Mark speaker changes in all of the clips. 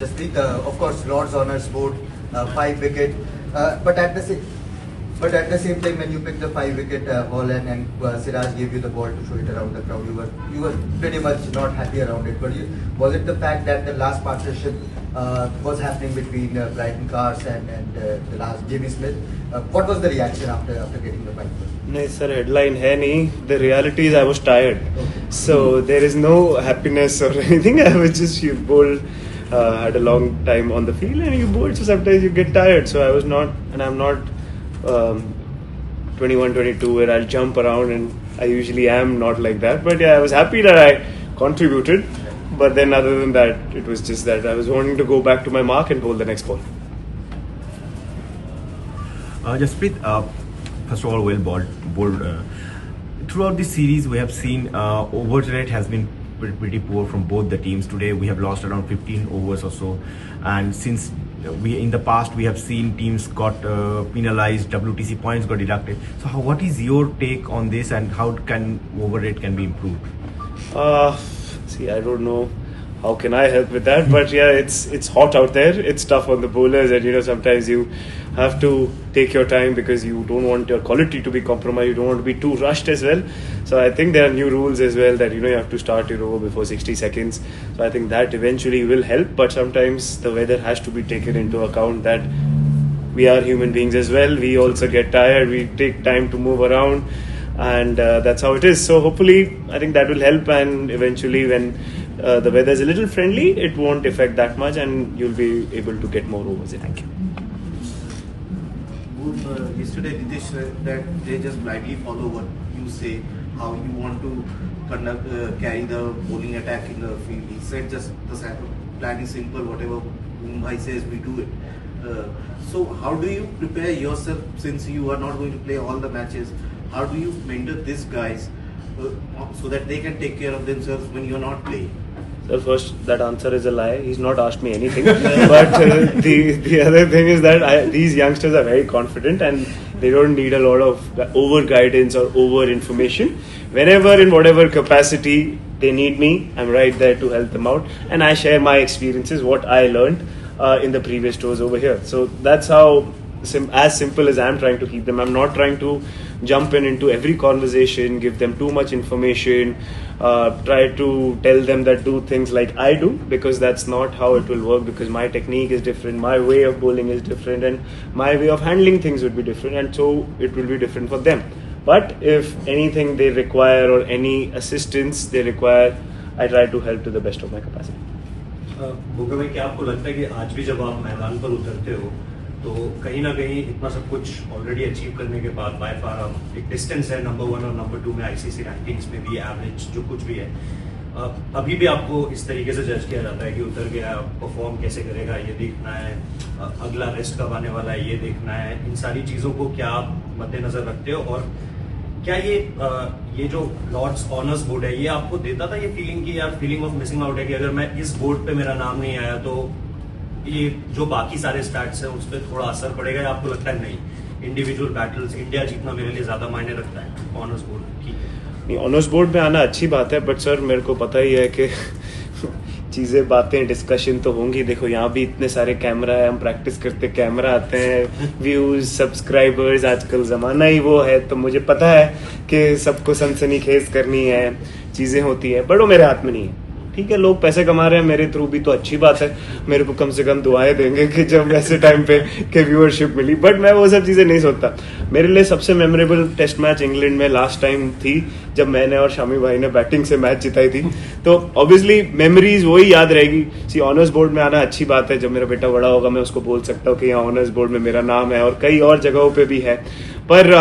Speaker 1: Jasprit, of course, Lord's honours scored 5 wicket, but at the same time, when you picked the 5 wicket ball and Siraj gave you the ball to show it around the crowd, you were pretty much not happy around it. But was it the fact that the last partnership was happening between Brighton Cars and the last JB Smith? What was the reaction after getting the 5 wicket?
Speaker 2: No, sir, headline hai nahi. The reality is I was tired. Okay. So there is no happiness or anything. I was just bowled. Had a long time on the field and you bowl, so sometimes you get tired. So I was not, and I'm not 21, 22 where I'll jump around, and I usually am not like that. But yeah, I was happy that I contributed. But then other than that, it was just that I was wanting to go back to my mark and bowl the next ball.
Speaker 3: Jasprit, first of all, well bowled. Throughout this series, we have seen over rate has been pretty poor from both the teams. Today we have lost around 15 overs or so, and since in the past we have seen teams got penalized, WTC points got deducted. So what is your take on this, and how can over rate can be improved?
Speaker 2: See, I don't know how can I help with that, but yeah, it's hot out there. It's tough on the bowlers, and sometimes you have to take your time because you don't want your quality to be compromised. You don't want to be too rushed as well. So I think there are new rules as well that you have to start your over before 60 seconds. So I think that eventually will help, but sometimes the weather has to be taken into account, that we are human beings as well. We also get tired. We take time to move around, and that's how it is. So hopefully I think that will help, and eventually when the weather is a little friendly, it won't affect that much, and you'll be able to get more overs. Thank you.
Speaker 4: Yesterday Nitish said that they just blindly follow what you say, how you want to carry the bowling attack in the field. He said just the plan is simple, whatever Mumbai says we do it. So how do you prepare yourself, since you are not going to play all the matches? How do you mentor these guys so that they can take care of themselves when you're not playing?
Speaker 2: So first, that answer is a lie. He's not asked me anything. But the other thing is that these youngsters are very confident, and they don't need a lot of over guidance or over information. Whenever, in whatever capacity they need me, I'm right there to help them out, and I share my experiences, what I learned in the previous tours over here. So that's how as simple as I'm trying to keep them. I'm not trying to jump into every conversation, give them too much information, try to tell them that do things like I do, because that's not how it will work, because my technique is different, my way of bowling is different, and my way of handling things would be different, and so it will be different for them. But if anything they require or any assistance they require, I try to help to the best of my capacity.
Speaker 5: Bumrah भाई, क्या आपको लगता है कि आज भी जब आप मैदान पर उतरते हो तो कहीं ना कहीं इतना सब कुछ ऑलरेडी अचीव करने के बाद बाय फार आप एक डिस्टेंस है नंबर 1 और नंबर 2 में आईसीसी रैंकिंग्स में भी, एवरेज जो कुछ भी है, अभी भी आपको इस तरीके से जज किया जाता है कि उतर गया, परफॉर्म कैसे करेगा ये देखना है, अगला रेस्ट कब आने वाला है ये देखना है, इन सारी चीज़ों को क्या आप मद्देनजर रखते हो? और क्या ये जो लॉर्ड्स ऑनर्स बोर्ड है, ये आपको देता था ये फीलिंग की, यार फीलिंग ऑफ मिसिंग आउट है कि अगर मैं इस बोर्ड पे मेरा नाम नहीं आया तो ये जो बाकी सारे स्टैट्स हैं उस पर थोड़ा असर पड़ेगा, या आपको लगता है नहीं, इंडिविजुअल बैटल्स इंडिया जीतना मेरे लिए ज्यादा मायने रखता है ऑनर्स बोर्ड की?
Speaker 2: ऑनर्स बोर्ड में आना अच्छी बात है, बट सर मेरे को पता ही है कि चीज़ें, बातें, डिस्कशन तो होंगी. देखो यहाँ भी इतने सारे कैमरा है, हम प्रैक्टिस करते कैमरा आते हैं, व्यूज, सब्सक्राइबर्स, आजकल ज़माना ही वो है, तो मुझे पता है कि सबको सनसनीखेज करनी है, चीज़ें होती है, बट वो मेरे हाथ में नहीं है. ठीक है, लोग पैसे कमा रहे हैं मेरे थ्रू भी, तो अच्छी बात है. मेरे को कम से कम दुआएं देंगे कि जब ऐसे टाइम पे के व्यूअरशिप मिली, बट मैं वो सब चीज़ें नहीं सोचता. मेरे लिए सबसे मेमोरेबल टेस्ट मैच इंग्लैंड में लास्ट टाइम थी, जब मैंने और शामी भाई ने बैटिंग से मैच जिताई थी. तो ऑब्वियसली मेमोरीज वही याद रहेगी. सी ऑनर्स बोर्ड में आना अच्छी बात है. जब मेरा बेटा बड़ा होगा मैं उसको बोल सकता हूँ कि यहाँ ऑनर्स बोर्ड में मेरा नाम है, और कई और जगहों पर भी है, पर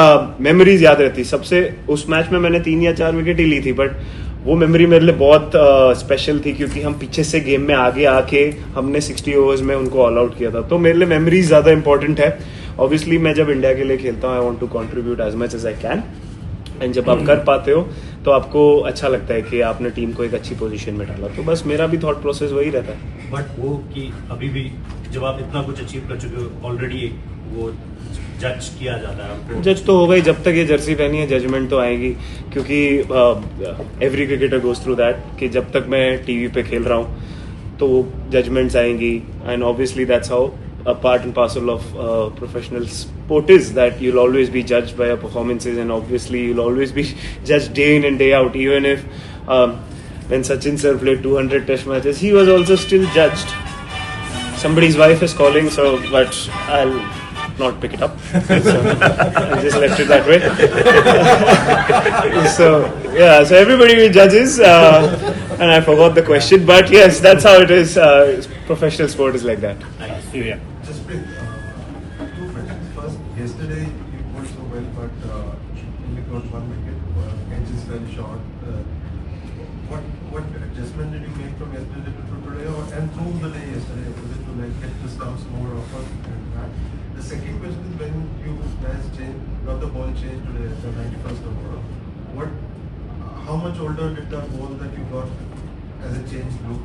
Speaker 2: मेमोरीज याद रहती. सबसे उस मैच में मैंने 3 या 4 विकेट ही ली थी, बट वो मेमोरी मेरे लिए बहुत स्पेशल थी, क्योंकि हम पीछे से गेम में आगे आके हमने 60 ओवर्स में उनको ऑल आउट किया था. तो मेरे लिए मेमोरीज ज़्यादा इंपॉर्टेंट है. ऑब्वियसली मैं जब इंडिया के लिए खेलता हूँ, I want to contribute as much as I can, and जब आप कर पाते हो तो आपको अच्छा लगता है कि आपने टीम को एक अच्छी पोजीशन में डाला. तो बस मेरा भी थॉट प्रोसेस वही रहता है.
Speaker 5: बट वो कि अभी भी जब आप इतना कुछ अचीव कर चुके हो ऑलरेडी, वो जज किया जाता है आपको?
Speaker 2: जज तो होगा ही, जब तक ये जर्सी पहनी है जजमेंट तो आएगी, क्योंकि every cricketer goes through that, कि जब तक मैं टीवी पे खेल रहा हूँ तो जजमेंट्स आएंगी and obviously that's how a part and parcel of professional sport is that you'll always be judged by your performances and obviously you'll always be judged day in and day out. Even if when Sachin sir played 200 test matches, he was also still judged. Somebody's wife is calling, so but I'll not pick it up. So I just left it that way. So yeah, so everybody judges, and I forgot the question, but yes, that's how it is. Professional sport is like that.
Speaker 5: Yeah.
Speaker 6: Jasprit, two questions. First, yesterday you bowled so well, but only got 1 wicket. Edges fell short. What adjustment did you make from yesterday to today, and through the day yesterday? Was it to like get the stumps more often? And that? The second question is when you guys got the ball changed today at the 91st over. How much older did the ball that you got as a change look?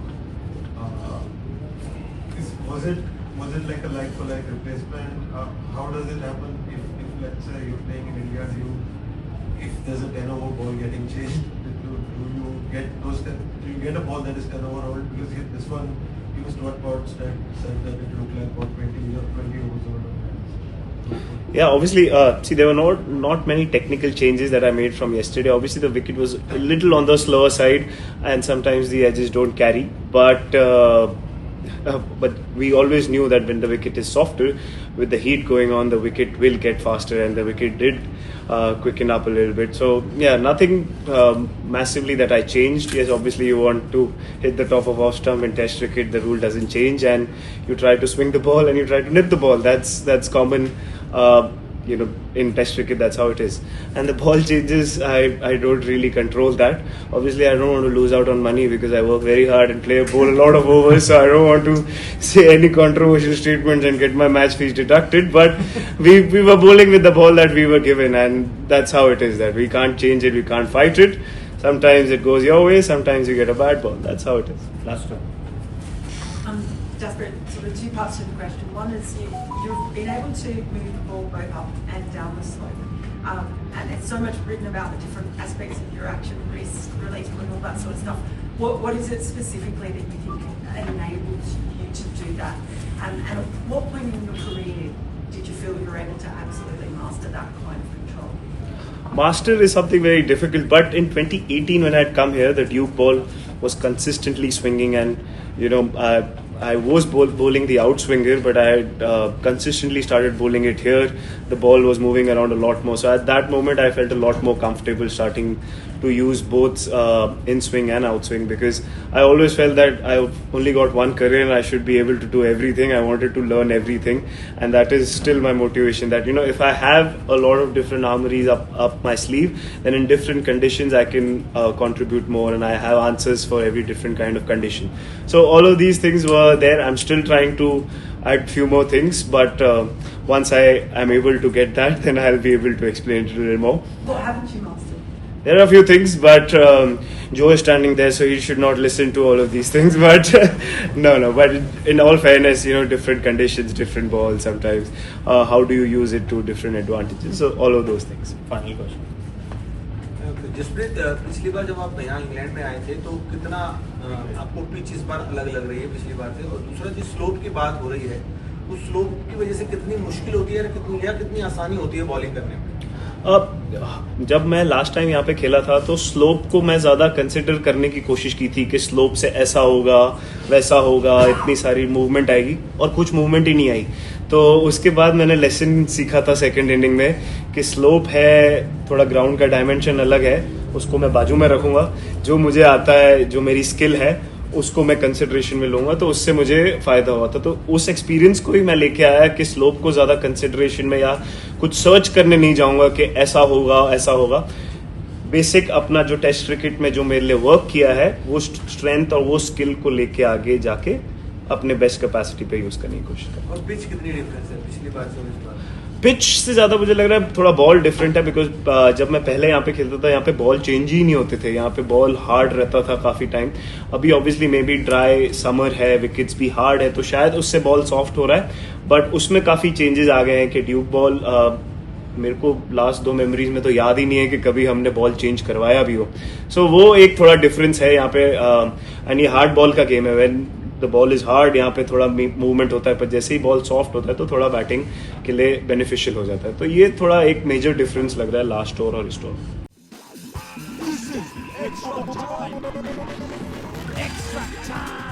Speaker 6: Was it like a like-for-like replacement? How does it happen if let's say you're playing in India, if there's a 10-over ball getting changed, do you get do you get a ball that is 10-over old? Because this one, you Stuart Port said that it looked like about 20 overs old.
Speaker 2: Yeah, obviously, see, there were not many technical changes that I made from yesterday. Obviously, the wicket was a little on the slower side, and sometimes the edges don't carry. But we always knew that when the wicket is softer, with the heat going on, the wicket will get faster, and the wicket did quicken up a little bit. So yeah, nothing massively that I changed. Yes, obviously you want to hit the top of off stump in Test cricket. The rule doesn't change, and you try to swing the ball and you try to nip the ball. That's common. In Test cricket, that's how it is. And the ball changes, I don't really control that. Obviously, I don't want to lose out on money because I work very hard and bowl a lot of overs, so I don't want to say any controversial statements and get my match fees deducted. But we were bowling with the ball that we were given, and that's how it is. That we can't change it, we can't fight it. Sometimes it goes your way, sometimes you get a bad ball. That's how it is.
Speaker 5: Last one.
Speaker 7: Jasprit, sort of two parts to the question. One is you've been able to move the ball both up and down the slope. And there's so much written about the different aspects of your action, risk, release, and all that sort of stuff. What is it specifically that you think enables you to do that? And at what point in your career did you feel you were able to absolutely master that kind of control?
Speaker 2: Master is something very difficult, but in 2018 when I had come here, the Duke ball was consistently swinging, and I was bowling the outswinger, but I had consistently started bowling it here. The ball was moving around a lot more. So at that moment, I felt a lot more comfortable starting to use both in swing and outswing, because I always felt that I've only got one career and I should be able to do everything. I wanted to learn everything, and that is still my motivation. That if I have a lot of different armories up my sleeve, then in different conditions I can contribute more, and I have answers for every different kind of condition. So all of these things were there. I'm still trying to add few more things, but once I am able to get that, then I'll be able to explain it a little more.
Speaker 7: What haven't you mastered?
Speaker 2: There are a few things, but Joe is standing there, so he should not listen to all of these things. But no. But in all fairness, different conditions, different balls. Sometimes, how do you use it to different advantages? So all of those things.
Speaker 5: Final question.
Speaker 8: Jaspreet, पिछली बार जब आप यहाँ England में आए थे तो कितना आपको पिच इस बार अलग लग रही है पिछली बार से, और दूसरा जिस स्लोप की बात हो रही है उस स्लोप की वजह से कितनी मुश्किल होती है या कितनी आसानी होती है बॉलिंग करने में?
Speaker 2: जब मैं लास्ट टाइम यहाँ पे खेला था तो स्लोप को मैं ज़्यादा कंसिडर करने की कोशिश की थी कि स्लोप से ऐसा होगा वैसा होगा, इतनी सारी मूवमेंट आएगी, और कुछ मूवमेंट ही नहीं आई. तो उसके बाद मैंने लेसन सीखा था सेकंड इनिंग में कि स्लोप है, थोड़ा ग्राउंड का डायमेंशन अलग है, उसको मैं बाजू में रखूंगा. जो मुझे आता है, जो मेरी स्किल है, उसको मैं कंसिडरेशन में लूंगा, तो उससे मुझे फायदा हुआ था. तो उस एक्सपीरियंस को ही मैं लेके आया कि स्लोप को ज्यादा कंसिडरेशन में या कुछ सर्च करने नहीं जाऊंगा कि ऐसा होगा. बेसिक अपना जो टेस्ट क्रिकेट में जो मेरे लिए वर्क किया है, वो स्ट्रेंथ और वो स्किल को लेके आगे जाके अपने बेस्ट कैपेसिटी पे यूज करने की कोशिश करें.
Speaker 8: और पिच कितनी डिफरेंस है पिछली बार से इस बार?
Speaker 2: पिच से ज्यादा मुझे लग रहा है थोड़ा बॉल डिफरेंट है, बिकॉज जब मैं पहले यहाँ पे खेलता था, यहाँ पे बॉल चेंज ही नहीं होते थे. यहाँ पे बॉल हार्ड रहता था काफी टाइम. अभी obviously may be dry summer है, विकेट्स भी हार्ड है, तो शायद उससे बॉल सॉफ्ट हो रहा है. बट उसमें काफी चेंजेस आ गए हैं कि ड्यूक बॉल, मेरे को लास्ट 2 मेमोरीज में तो याद ही नहीं है कि कभी हमने बॉल चेंज करवाया भी हो. सो वो एक थोड़ा डिफरेंस है यहाँ पे. एंड ये हार्ड बॉल का गेम है. When the ball is hard, यहाँ पे थोड़ा मूवमेंट होता है, पर जैसे ही बॉल सॉफ्ट होता है तो थोड़ा बैटिंग के लिए बेनिफिशियल हो जाता है. तो ये थोड़ा एक मेजर डिफरेंस लग रहा है लास्ट ओवर और इस ओवर.
Speaker 9: Extra time.